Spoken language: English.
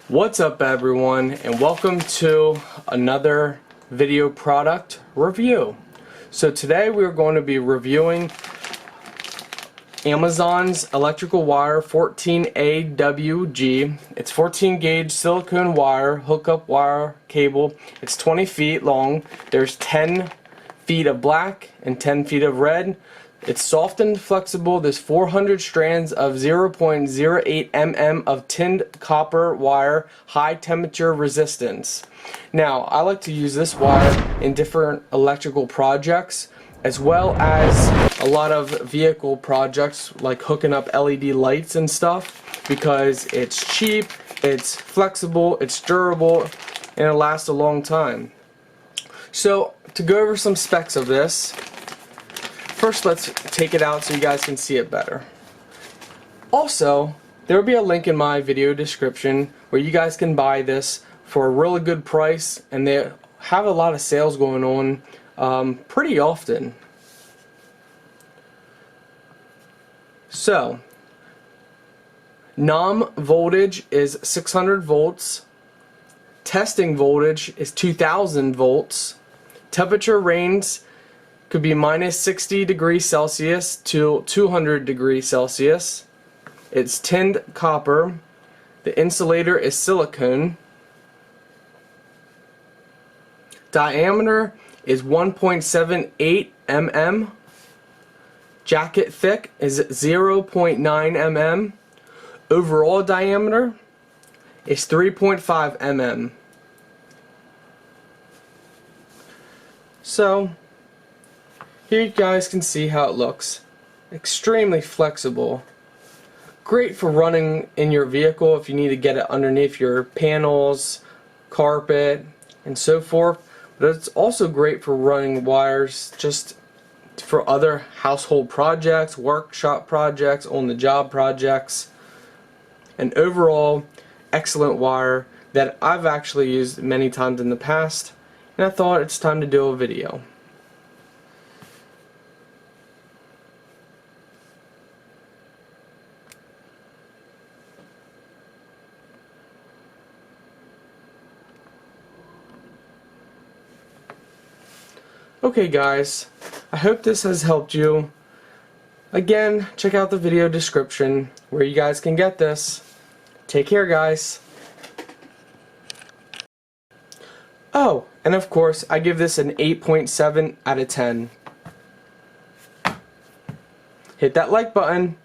What's up everyone, and welcome to another video product review. So today we're going to be reviewing Amazon's electrical wire 14 AWG. It's 14 gauge silicone wire, hookup wire cable. It's 20 feet long. There's 10 feet of black and 10 feet of red. It's soft and flexible. There's 400 strands of 0.08 mm of tinned copper wire, high temperature resistance. Now, I like to use this wire in different electrical projects as well as a lot of vehicle projects like hooking up LED lights and stuff because it's cheap, it's flexible, it's durable, and it lasts a long time. So, to go over some specs of this, first, let's take it out so you guys can see it better. Also, there will be a link in my video description where you guys can buy this for a really good price, and they have a lot of sales going on pretty often. So, NOM voltage is 600 volts, testing voltage is 2000 volts, temperature range could be minus 60 degrees Celsius to 200 degrees Celsius. It's tinned copper. The insulator is silicone. Diameter is 1.78 mm. Jacket thick is 0.9 mm. Overall diameter is 3.5 mm. So, here you guys can see how it looks. Extremely flexible. Great for running in your vehicle if you need to get it underneath your panels, carpet, and so forth. But it's also great for running wires just for other household projects, workshop projects, on-the-job projects. An overall excellent wire that I've actually used many times in the past, and I thought it's time to do a video. Okay guys, I hope this has helped you. Again, check out the video description where you guys can get this. Take care guys. Oh, and of course, I give this an 8.7 out of 10. Hit that like button.